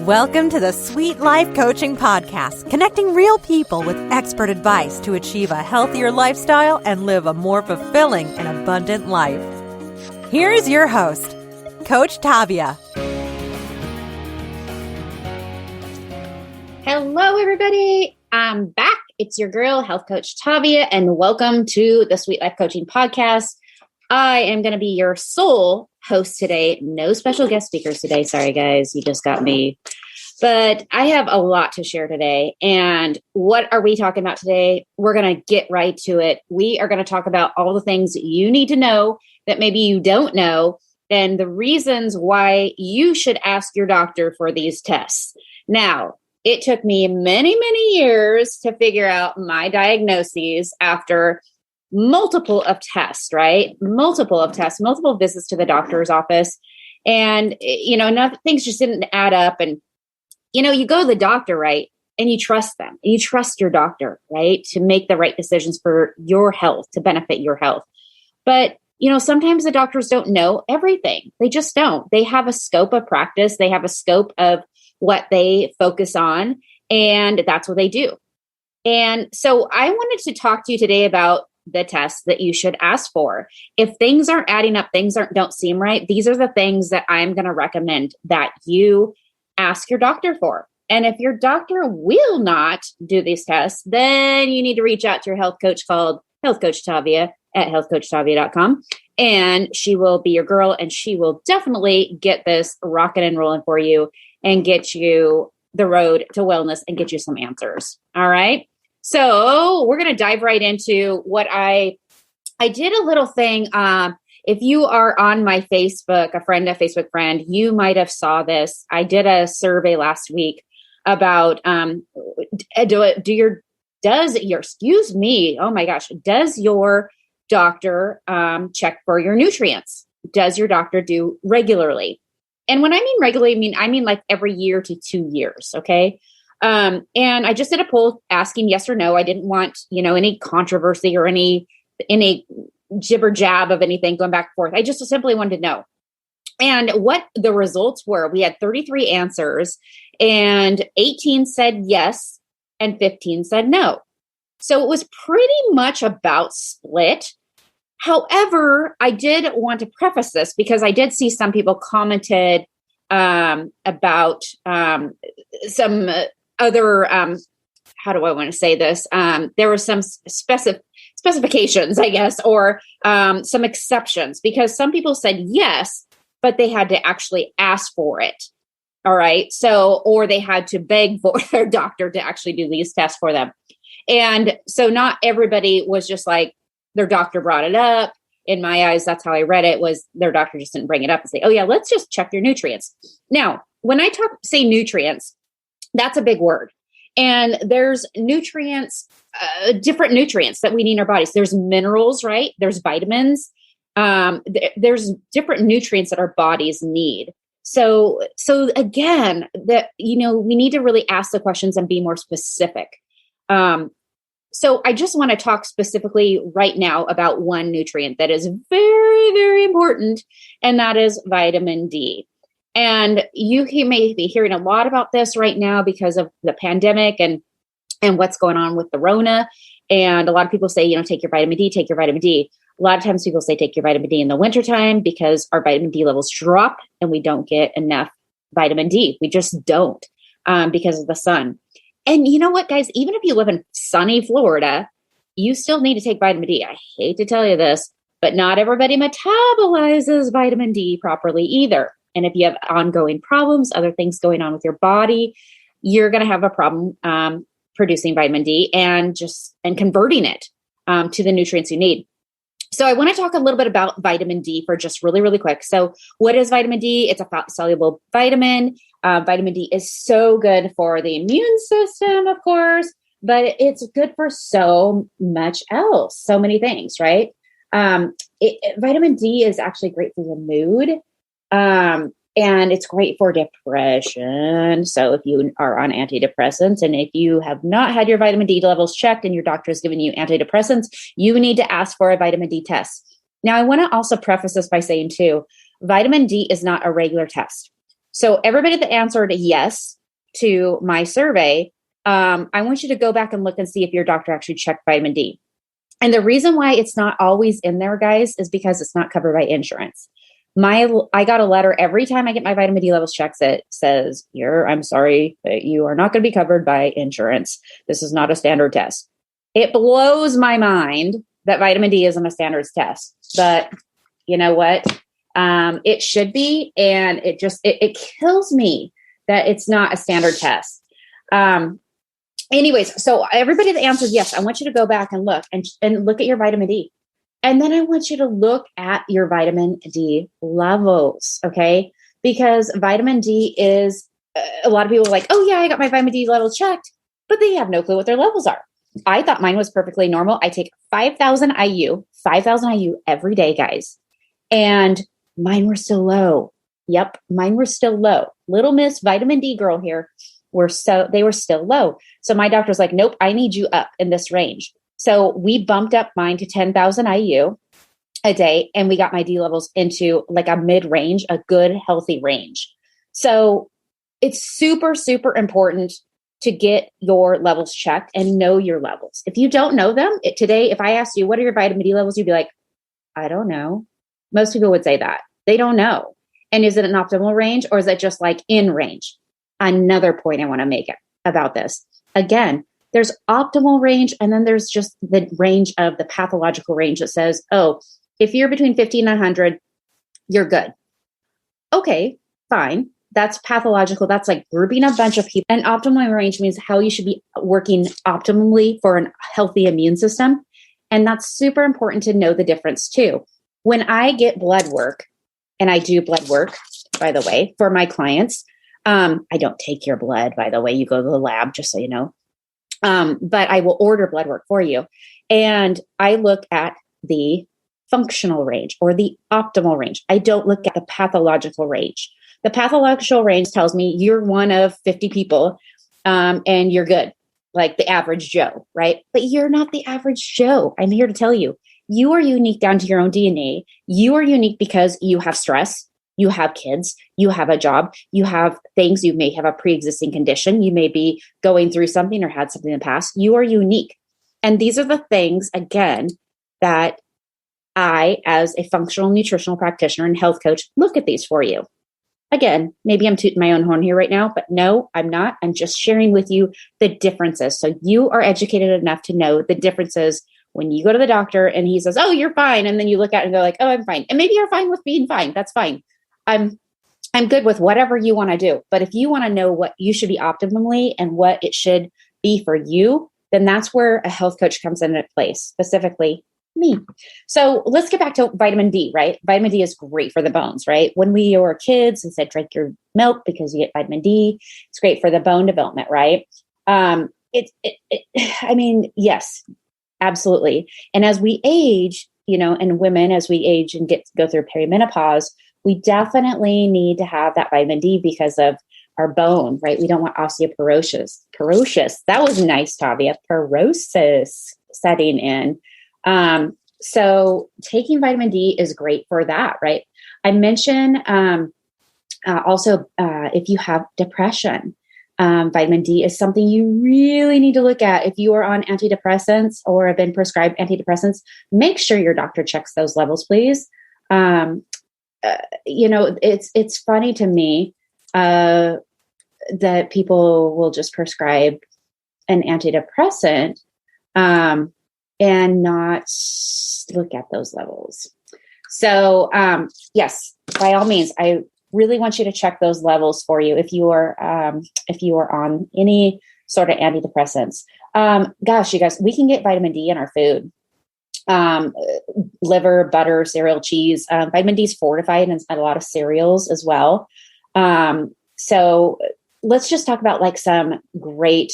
Welcome to the Sweet Life Coaching Podcast, connecting real people with expert advice to achieve a healthier lifestyle and live a more fulfilling and abundant life. Here is your host, Coach Tavia. Hello, everybody. I'm back. It's your girl, Health Coach Tavia, and welcome to the Sweet Life Coaching Podcast. I am going to be your sole host today. No special guest speakers today. Sorry, guys. You just got me. But I have a lot to share today. And what are we talking about today? We're going to get right to it. We are going to talk about all the things you need to know that maybe you don't know, and the reasons why you should ask your doctor for these tests. Now, it took me many, many years to figure out my diagnoses after multiple of tests, right? Multiple of tests, multiple visits to the doctor's office. And, things just didn't add up. And, you go to the doctor, right? And you trust them. And you trust your doctor, right? To make the right decisions for your health, to benefit your health. But, sometimes the doctors don't know everything. They just don't. They have a scope of practice. They have a scope of what they focus on. And that's what they do. And so I wanted to talk to you today about the tests that you should ask for. If things aren't adding up, don't seem right, these are the things that I'm going to recommend that you ask your doctor for. And if your doctor will not do these tests, then you need to reach out to your health coach called Health Coach Tavia at healthcoachtavia.com. And she will be your girl, and she will definitely get this rocking and rolling for you and get you the road to wellness and get you some answers. All right. So we're going to dive right into what I did a little thing. If you are on my Facebook, a Facebook friend, you might have saw this. I did a survey last week about, does your doctor check for your nutrients? Does your doctor do regularly? And when I mean regularly, I mean like every year to 2 years. Okay. And I just did a poll asking yes or no. I didn't want, any controversy or any jibber jab of anything going back and forth. I just simply wanted to know. And what the results were, we had 33 answers, and 18 said yes and 15 said no. So it was pretty much about split. However, I did want to preface this because I did see some people commented about some other, how do I want to say this? There were some specifications, I guess, or some exceptions, because some people said yes, but they had to actually ask for it. All right. So, or they had to beg for their doctor to actually do these tests for them. And so not everybody was just like, their doctor brought it up. In my eyes, that's how I read it, was their doctor just didn't bring it up and say, oh yeah, let's just check your nutrients. Now, when I say nutrients, that's a big word. And there's nutrients, different nutrients that we need in our bodies. There's minerals, right? There's vitamins. There's different nutrients that our bodies need. So again, that, we need to really ask the questions and be more specific. So I just want to talk specifically right now about one nutrient that is very, very important, and that is vitamin D. And you may be hearing a lot about this right now because of the pandemic and what's going on with the Rona. And a lot of people say, take your vitamin D, take your vitamin D. A lot of times people say take your vitamin D in the wintertime because our vitamin D levels drop and we don't get enough vitamin D. We just don't because of the sun. And you know what, guys, even if you live in sunny Florida, you still need to take vitamin D. I hate to tell you this, but not everybody metabolizes vitamin D properly either. And if you have ongoing problems, other things going on with your body, you're going to have a problem producing vitamin D and converting it to the nutrients you need. So I want to talk a little bit about vitamin D for just really, really quick. So what is vitamin D? It's a fat-soluble vitamin. Vitamin D is so good for the immune system, of course, but it's good for so much else, so many things, right? Vitamin D is actually great for your mood. And it's great for depression. So if you are on antidepressants, and if you have not had your vitamin D levels checked and your doctor has given you antidepressants, you need to ask for a vitamin D test. Now, I want to also preface this by saying too, vitamin D is not a regular test. So everybody that answered yes to my survey, I want you to go back and look and see if your doctor actually checked vitamin D. And the reason why it's not always in there, guys, is because it's not covered by insurance. I got a letter every time I get my vitamin D levels checked that says, I'm sorry, but you are not going to be covered by insurance. This is not a standard test. It blows my mind that vitamin D isn't a standards test, but you know what? It should be. And it kills me that it's not a standard test. Anyways, so everybody that answered yes, I want you to go back and look at your vitamin D. And then I want you to look at your vitamin D levels, okay? Because vitamin D is, a lot of people are like, oh yeah, I got my vitamin D levels checked, but they have no clue what their levels are. I thought mine was perfectly normal. I take 5,000 IU every day, guys. And mine were still low. Yep, mine were still low. Little Miss Vitamin D girl here, they were still low. So my doctor's like, nope, I need you up in this range. So we bumped up mine to 10,000 IU a day, and we got my D levels into like a mid-range, a good, healthy range. So it's super, super important to get your levels checked and know your levels. If you don't know them, today, if I asked you, what are your vitamin D levels? You'd be like, I don't know. Most people would say that. They don't know. And is it an optimal range, or is it just like in range? Another point I want to make about this. Again, there's optimal range, and then there's just the range of the pathological range that says, oh, if you're between 50 and 100, you're good. Okay, fine. That's pathological. That's like grouping a bunch of people. And optimal range means how you should be working optimally for a healthy immune system. And that's super important to know the difference too. When I get blood work, and I do blood work, by the way, for my clients, I don't take your blood, by the way. You go to the lab, just so you know. But I will order blood work for you. And I look at the functional range or the optimal range. I don't look at the pathological range. The pathological range tells me you're one of 50 people and you're good, like the average Joe, right? But you're not the average Joe. I'm here to tell you, you are unique down to your own DNA. You are unique because you have stress. You have kids, you have a job, you have things, you may have a pre-existing condition, you may be going through something or had something in the past. You are unique. And these are the things, again, that I, as a functional nutritional practitioner and health coach, look at these for you. Again, maybe I'm tooting my own horn here right now, but no, I'm not. I'm just sharing with you the differences. So you are educated enough to know the differences when you go to the doctor and he says, oh, you're fine. And then you look at it and go like, oh, I'm fine. And maybe you're fine with being fine. That's fine. I'm good with whatever you want to do. But if you want to know what you should be optimally and what it should be for you, then that's where a health coach comes into place, specifically me. So let's get back to vitamin D, right? Vitamin D is great for the bones, right? When we were kids and said, drink your milk because you get vitamin D, it's great for the bone development, right? I mean, yes, absolutely. And as we age, and women, as we age and go through perimenopause, we definitely need to have that vitamin D because of our bone, right? We don't want osteoporosis. That was nice, Tavia. Porosis setting in. So taking vitamin D is great for that, right? I mentioned also if you have depression, vitamin D is something you really need to look at. If you are on antidepressants or have been prescribed antidepressants, make sure your doctor checks those levels, please. It's funny to me that people will just prescribe an antidepressant and not look at those levels. So yes, by all means, I really want you to check those levels for you if you are on any sort of antidepressants. Gosh, you guys, we can get vitamin D in our food. Liver, butter, cereal, cheese. Vitamin D is fortified in a lot of cereals as well. So let's just talk about like some great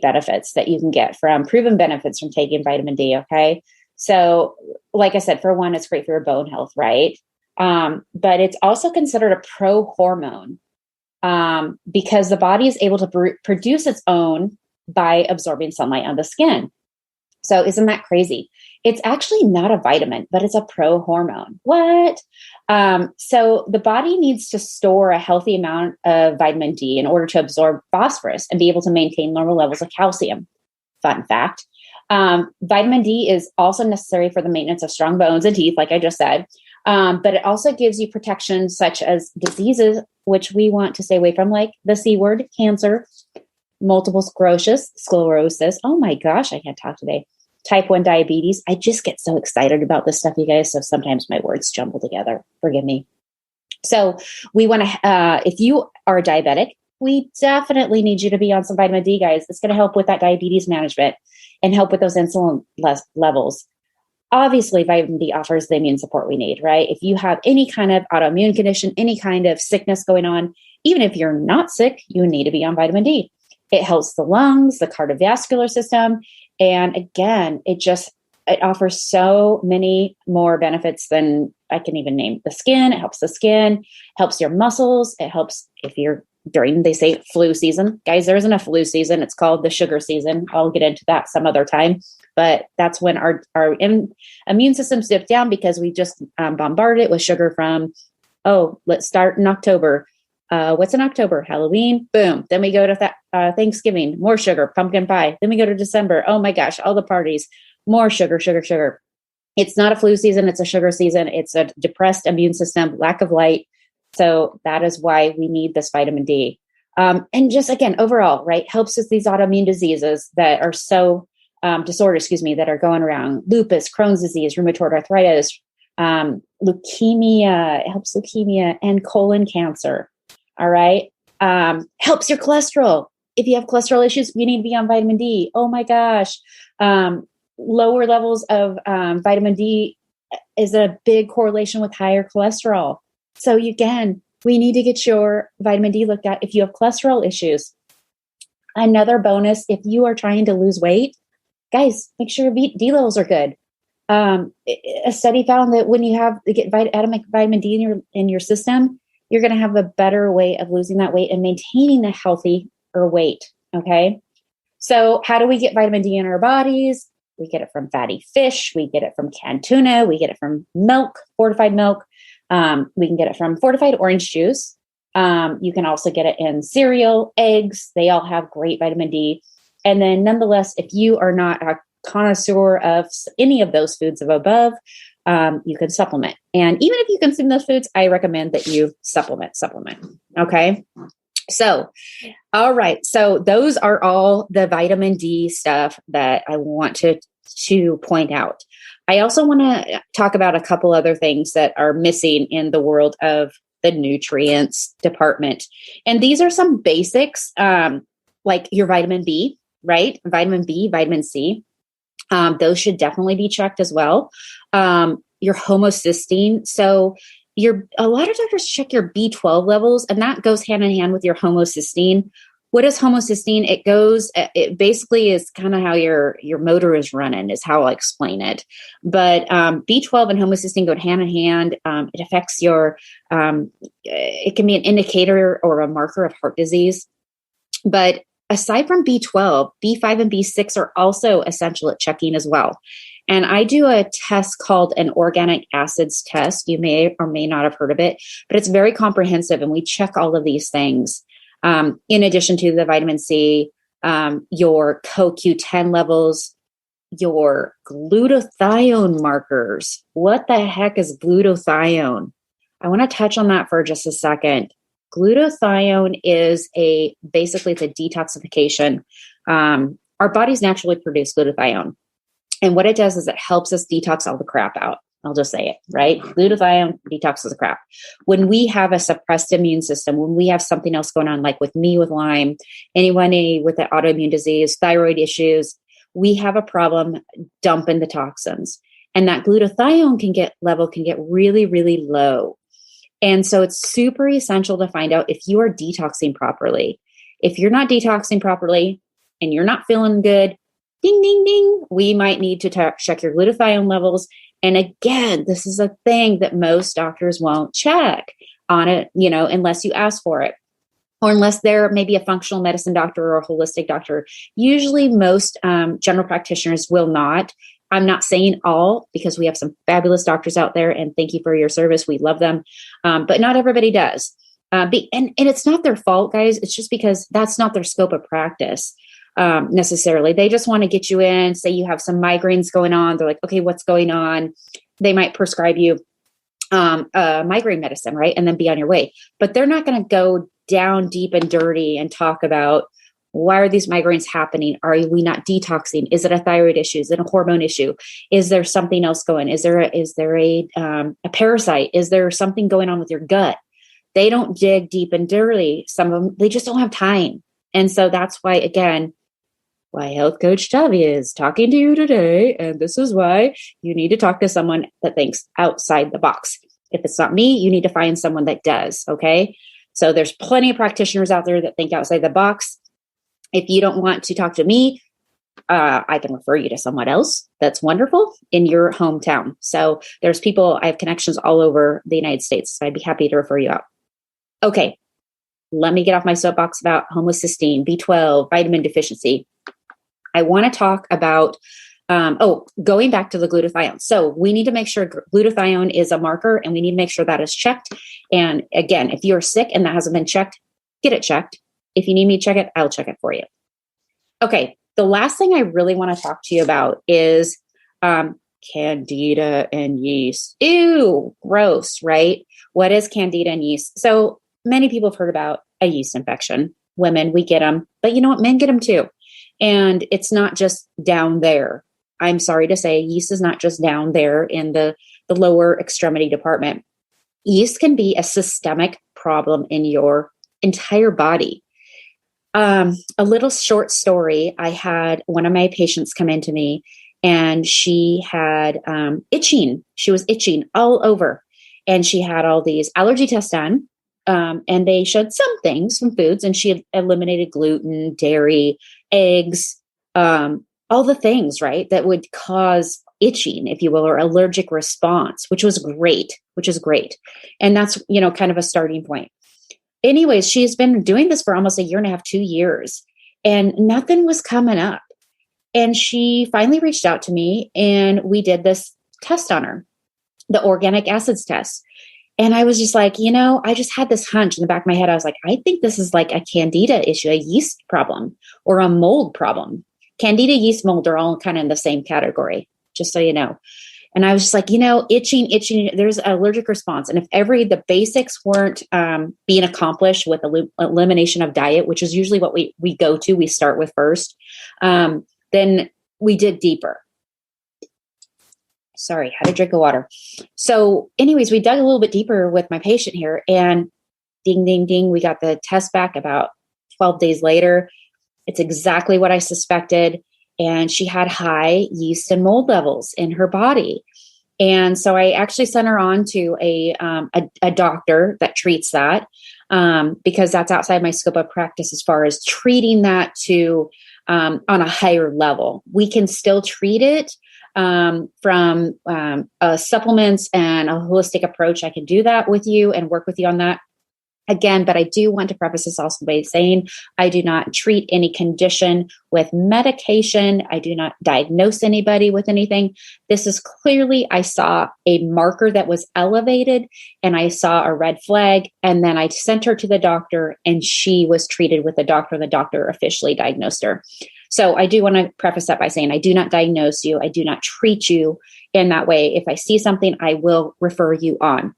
benefits that you can get from proven benefits from taking vitamin D. Okay. So like I said, for one, it's great for your bone health, right? But it's also considered a pro-hormone because the body is able to produce its own by absorbing sunlight on the skin. So isn't that crazy? It's actually not a vitamin, but it's a pro-hormone. What? So the body needs to store a healthy amount of vitamin D in order to absorb phosphorus and be able to maintain normal levels of calcium. Fun fact. Vitamin D is also necessary for the maintenance of strong bones and teeth, like I just said. But it also gives you protection such as diseases, which we want to stay away from, like the C word, cancer, multiple sclerosis. Oh my gosh, I can't talk today. Type 1 diabetes. I just get so excited about this stuff, you guys. So sometimes my words jumble together. Forgive me. So we want to, if you are diabetic, we definitely need you to be on some vitamin D, guys. It's going to help with that diabetes management and help with those insulin levels. Obviously, vitamin D offers the immune support we need, right? If you have any kind of autoimmune condition, any kind of sickness going on, even if you're not sick, you need to be on vitamin D. It helps the lungs, the cardiovascular system. And again, it offers so many more benefits than I can even name. The skin, it helps the skin, helps your muscles. It helps if you're they say flu season. Guys, there isn't a flu season. It's called the sugar season. I'll get into that some other time. But that's when our immune system dips down because we just bombarded it with sugar from, let's start in October. What's in October? Halloween. Boom. Then we go to Thanksgiving, more sugar, pumpkin pie. Then we go to December. Oh my gosh, all the parties, more sugar, sugar, sugar. It's not a flu season. It's a sugar season. It's a depressed immune system, lack of light. So that is why we need this vitamin D. And just again, overall, right, helps with these autoimmune diseases that are disorders, that are going around. Lupus, Crohn's disease, rheumatoid arthritis, leukemia. It helps leukemia and colon cancer. All right. Helps your cholesterol. If you have cholesterol issues, you need to be on vitamin D. Oh my gosh. Lower levels of vitamin D is a big correlation with higher cholesterol. So again, we need to get your vitamin D looked at if you have cholesterol issues. Another bonus, if you are trying to lose weight, guys, make sure your D levels are good. A study found that when you get vitamin D in your system, you're going to have a better way of losing that weight and maintaining a healthier weight. Okay. So how do we get vitamin D in our bodies? We get it from fatty fish. We get it from canned tuna. We get it from milk, fortified milk. We can get it from fortified orange juice. You can also get it in cereal, eggs. They all have great vitamin D. And then nonetheless, if you are not a connoisseur of any of those foods above, you can supplement. And even if you consume those foods, I recommend that you supplement. Okay. So, all right. So those are all the vitamin D stuff that I want to point out. I also want to talk about a couple other things that are missing in the world of the nutrients department. And these are some basics, like your vitamin B, right? Vitamin B, vitamin C. Those should definitely be checked as well. Your homocysteine. So a lot of doctors check your B12 levels, and that goes hand in hand with your homocysteine. What is homocysteine? It basically is kind of how your motor is running, is how I'll explain it. But B12 and homocysteine go hand in hand. It affects it can be an indicator or a marker of heart disease. But aside from B12, B5 and B6 are also essential at checking as well. And I do a test called an organic acids test. You may or may not have heard of it, but it's very comprehensive, and we check all of these things. In addition to the vitamin C, your CoQ10 levels, your glutathione markers. What the heck is glutathione? I want to touch on that for just a second. Glutathione is basically it's a detoxification. Our bodies naturally produce glutathione. And what it does is it helps us detox all the crap out. I'll just say it, right? Glutathione detoxes the crap. When we have a suppressed immune system, when we have something else going on, like with me with Lyme, anyone with the autoimmune disease, thyroid issues, we have a problem dumping the toxins. And that glutathione level can get really, really low. And so it's super essential to find out if you are detoxing properly. If you're not detoxing properly and you're not feeling good, ding, ding, ding, we might need to check your glutathione levels. And again, this is a thing that most doctors won't check on it, unless you ask for it. or unless they're maybe a functional medicine doctor or a holistic doctor. Usually most general practitioners will not. I'm not saying all, because we have some fabulous doctors out there, and thank you for your service. We love them. But not everybody does. And it's not their fault, guys. It's just because that's not their scope of practice necessarily. They just want to get you in, say you have some migraines going on. They're like, okay, what's going on? They might prescribe you migraine medicine, right? And then be on your way. But they're not going to go down deep and dirty and talk about, why are these migraines happening? Are we not detoxing? Is it a thyroid issue? Is it a hormone issue? Is there something else going? Is there a parasite? Is there something going on with your gut? They don't dig deep and dirty. Some of them, they just don't have time. And so that's why, again, why Health Coach Tavia is talking to you today. And this is why you need to talk to someone that thinks outside the box. If it's not me, you need to find someone that does. Okay. So there's plenty of practitioners out there that think outside the box. If you don't want to talk to me, I can refer you to someone else that's wonderful in your hometown. So there's people, I have connections all over the United States. So I'd be happy to refer you out. Okay. Let me get off my soapbox about homocysteine, B12, vitamin deficiency. I want to talk about, going back to the glutathione. So we need to make sure glutathione is a marker, and we need to make sure that is checked. And again, if you're sick and that hasn't been checked, get it checked. If you need me to check it, I'll check it for you. Okay. The last thing I really want to talk to you about is Candida and yeast. Ew, gross, right? What is Candida and yeast? So many people have heard about a yeast infection. Women, we get them, but you know what? Men get them too. And it's not just down there. I'm sorry to say, yeast is not just down there in the lower extremity department. Yeast can be a systemic problem in your entire body. A little short story. I had one of my patients come into me, and she had itching. She was itching all over, and she had all these allergy tests done. And they showed some things from foods, and she had eliminated gluten, dairy, eggs, all the things, right, that would cause itching, if you will, or allergic response, which is great. And that's, kind of a starting point. Anyways, she's been doing this for almost a year and a half, 2 years, and nothing was coming up. And she finally reached out to me, and we did this test on her, the organic acids test. And I was just like, I just had this hunch in the back of my head. I was like, I think this is like a Candida issue, a yeast problem, or a mold problem. Candida, yeast, mold are all kind of in the same category, just so you know. And I was just like, itching, there's an allergic response. And if the basics weren't being accomplished with elimination of diet, which is usually what we go to, we start with first, then we dig deeper. Sorry, had a drink of water. So anyways, we dug a little bit deeper with my patient here, and ding, ding, ding, we got the test back about 12 days later. It's exactly what I suspected. And she had high yeast and mold levels in her body. And so I actually sent her on to a doctor that treats that, because that's outside my scope of practice as far as treating that to on a higher level. We can still treat it from supplements and a holistic approach. I can do that with you and work with you on that. Again, but I do want to preface this also by saying I do not treat any condition with medication. I do not diagnose anybody with anything. This is clearly, I saw a marker that was elevated, and I saw a red flag, and then I sent her to the doctor, and she was treated with the doctor, and the doctor officially diagnosed her. So I do want to preface that by saying I do not diagnose you. I do not treat you in that way. If I see something, I will refer you on.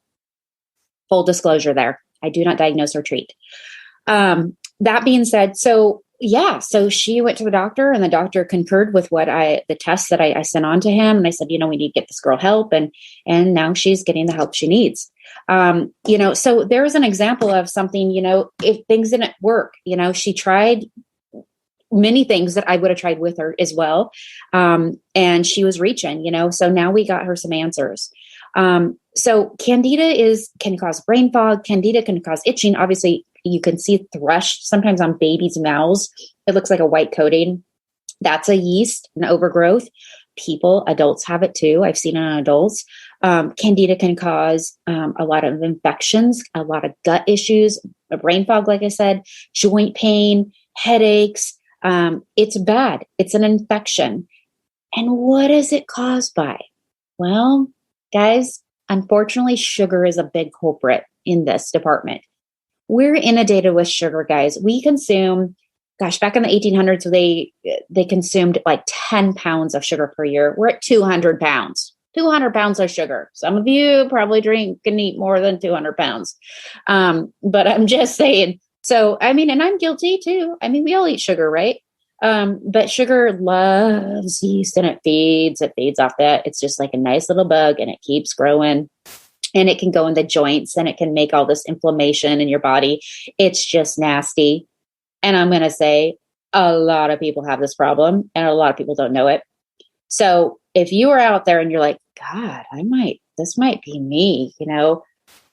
Full disclosure there. I do not diagnose or treat. That being said, so she went to the doctor, and the doctor concurred with the tests that I sent on to him. And I said, we need to get this girl help. And now she's getting the help she needs. So there's an example of something, if things didn't work, she tried many things that I would have tried with her as well. And she was reaching, so now we got her some answers. So Candida can cause brain fog. Candida can cause itching. Obviously, you can see thrush sometimes on babies' mouths. It looks like a white coating. That's a yeast, an overgrowth. Adults have it too. I've seen it on adults. Candida can cause a lot of infections, a lot of gut issues, a brain fog, like I said, joint pain, headaches. It's bad. It's an infection. And what is it caused by? Well, guys, unfortunately, sugar is a big culprit in this department. We're inundated with sugar, guys. We consume, back in the 1800s, they consumed like 10 pounds of sugar per year. We're at 200 pounds. 200 pounds of sugar. Some of you probably drink and eat more than 200 pounds. But I'm just saying. So, and I'm guilty too. We all eat sugar, right? But sugar loves yeast and it feeds off that. It's just like a nice little bug and it keeps growing and it can go in the joints and it can make all this inflammation in your body. It's just nasty. And I'm going to say a lot of people have this problem and a lot of people don't know it. So if you are out there and you're like, God, this might be me,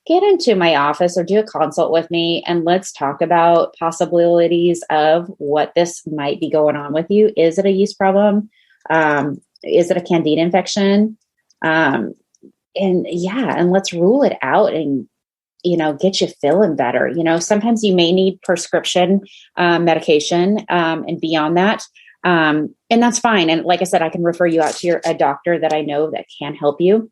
get into my office or do a consult with me and let's talk about possibilities of what this might be going on with you. Is it a yeast problem? Is it a Candida infection? And let's rule it out and, get you feeling better. Sometimes you may need prescription medication and beyond that. And that's fine. And like I said, I can refer you out to a doctor that I know that can help you.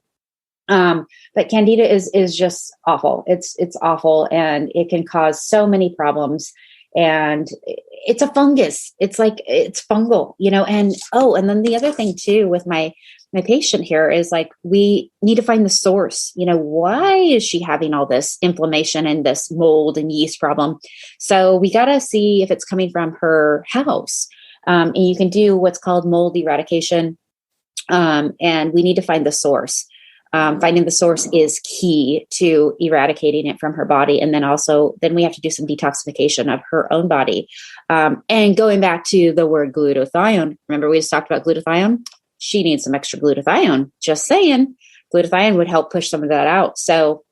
But Candida is just awful. It's awful and it can cause so many problems and it's a fungus. It's fungal, and then the other thing too, with my patient here is like, we need to find the source, why is she having all this inflammation and this mold and yeast problem? So we got to see if it's coming from her house. And you can do what's called mold eradication. And we need to find the source. Finding the source is key to eradicating it from her body. And then we have to do some detoxification of her own body. And going back to the word glutathione, remember we just talked about glutathione? She needs some extra glutathione. Just saying, glutathione would help push some of that out. So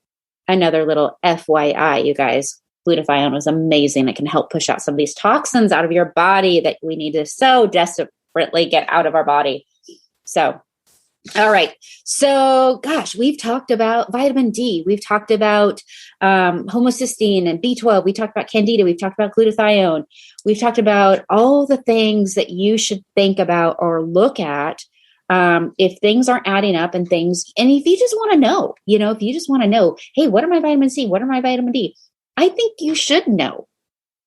another little FYI, you guys, glutathione is amazing. It can help push out some of these toxins out of your body that we need to so desperately get out of our body. So, all right. So, we've talked about vitamin D. We've talked about homocysteine and B12. We talked about Candida. We've talked about glutathione. We've talked about all the things that you should think about or look at if things aren't adding up and if you just want to know, if you just want to know, hey, what are my vitamin C? What are my vitamin D? I think you should know.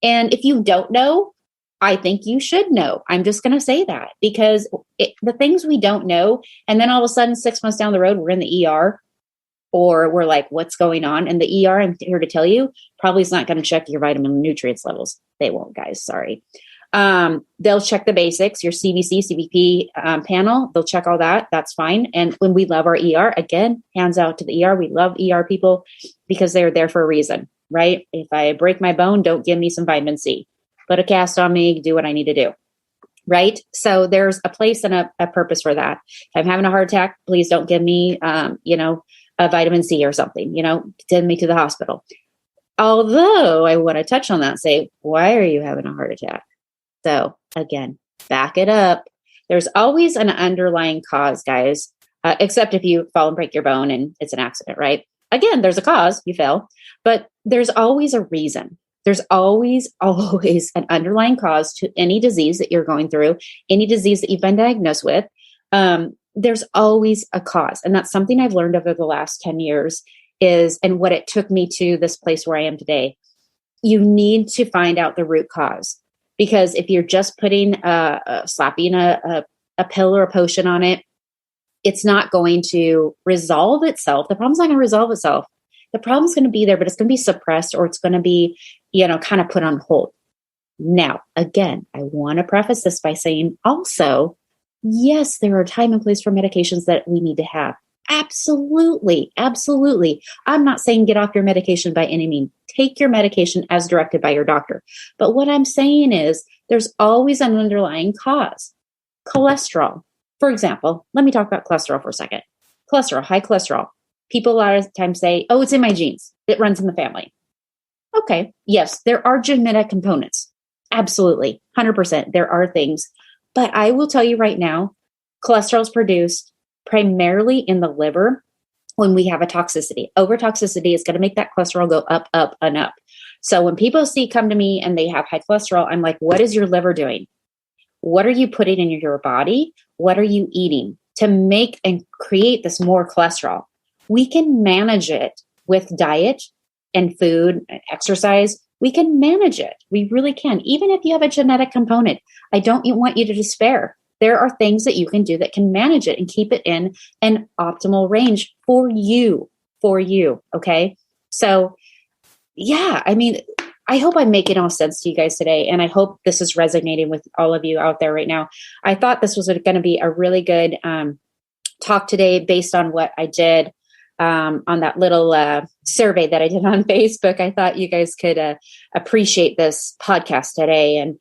And if you don't know, I think you should know. I'm just going to say that because the things we don't know, and then all of a sudden 6 months down the road, we're in the ER or we're like, what's going on? And the ER, I'm here to tell you, probably is not going to check your vitamin and nutrients levels. They won't, guys. Sorry. They'll check the basics, your CBC, CBP panel. They'll check all that. That's fine. And when we love our ER, again, hands out to the ER. We love ER people because they're there for a reason, right? If I break my bone, don't give me some vitamin C. Put a cast on me, do what I need to do. Right? So there's a place and a purpose for that. If I'm having a heart attack, please don't give me, a vitamin C or something, send me to the hospital. Although I want to touch on that and say, why are you having a heart attack? So again, back it up. There's always an underlying cause, guys, except if you fall and break your bone and it's an accident, right? Again, there's a cause, you fell, but there's always a reason. There's always an underlying cause to any disease that you're going through, any disease that you've been diagnosed with. There's always a cause. And that's something I've learned over the last 10 years and what it took me to this place where I am today. You need to find out the root cause, because if you're just putting slapping a pill or a potion on it, it's not going to resolve itself. The problem's not going to resolve itself. The problem's going to be there, but it's going to be suppressed or it's going to be, kind of put on hold. Now, again, I want to preface this by saying also, yes, there are a time and place for medications that we need to have. Absolutely. Absolutely. I'm not saying get off your medication by any means. Take your medication as directed by your doctor. But what I'm saying is there's always an underlying cause. Cholesterol. For example, let me talk about cholesterol for a second. Cholesterol, high cholesterol. People a lot of times say, oh, it's in my genes. It runs in the family. Okay. Yes, there are genetic components. Absolutely. 100%. There are things. But I will tell you right now, cholesterol is produced primarily in the liver when we have a toxicity. Over toxicity is going to make that cholesterol go up, up, and up. So when people come to me and they have high cholesterol, I'm like, what is your liver doing? What are you putting in your body? What are you eating to make and create this more cholesterol? We can manage it with diet and food, and exercise. We can manage it. We really can. Even if you have a genetic component, I don't want you to despair. There are things that you can do that can manage it and keep it in an optimal range for you. Okay. So yeah, I mean, I hope I'm making all sense to you guys today. And I hope this is resonating with all of you out there right now. I thought this was going to be a really good talk today based on what I did on that little survey that I did on Facebook. I thought you guys could appreciate this podcast today.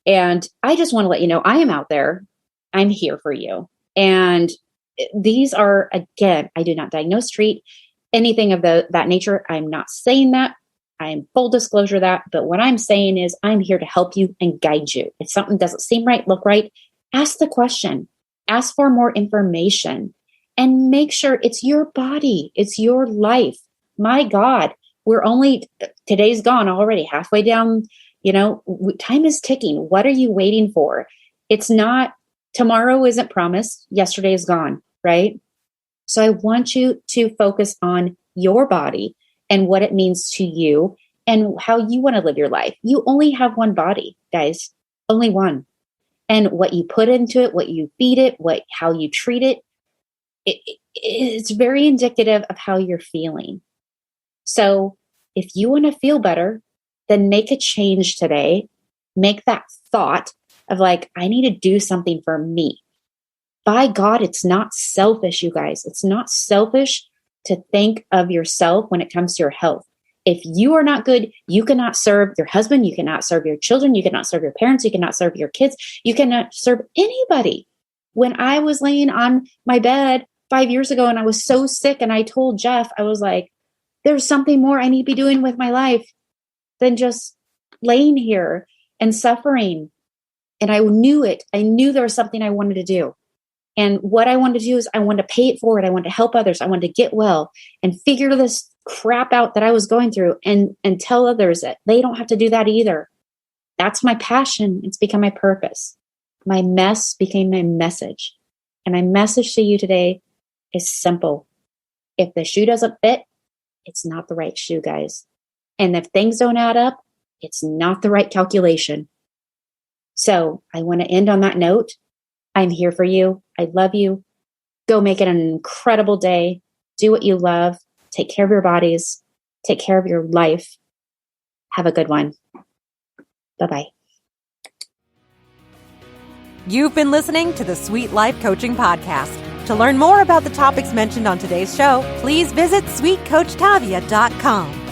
And I just want to let you know, I am out there. I'm here for you. And these are, again, I do not diagnose, treat anything of that nature. I'm not saying that. I'm full disclosure that. But what I'm saying is I'm here to help you and guide you. If something doesn't seem right, look right, ask the question, ask for more information, and make sure it's your body. It's your life. My God, today's gone already, halfway down. Time is ticking. What are you waiting for? It's not, tomorrow isn't promised. Yesterday is gone, right? So I want you to focus on your body and what it means to you and how you want to live your life. You only have one body, guys, only one. And what you put into it, what you feed it, how you treat it, it's very indicative of how you're feeling. So if you want to feel better, then make a change today. Make that thought of like, I need to do something for me. By God, it's not selfish, you guys. It's not selfish to think of yourself when it comes to your health. If you are not good, you cannot serve your husband. You cannot serve your children. You cannot serve your parents. You cannot serve your kids. You cannot serve anybody. When I was laying on my bed 5 years ago and I was so sick and I told Jeff, I was like, there's something more I need to be doing with my life than just laying here and suffering. And I knew it. I knew there was something I wanted to do. And what I wanted to do is I wanted to pay it forward. I wanted to help others. I wanted to get well and figure this crap out that I was going through and tell others that they don't have to do that either. That's my passion. It's become my purpose. My mess became my message. And my message to you today is simple. If the shoe doesn't fit, it's not the right shoe, guys. And if things don't add up, it's not the right calculation. So I want to end on that note. I'm here for you. I love you. Go make it an incredible day. Do what you love. Take care of your bodies. Take care of your life. Have a good one. Bye-bye. You've been listening to the Sweet Life Coaching Podcast. To learn more about the topics mentioned on today's show, please visit sweetcoachtavia.com.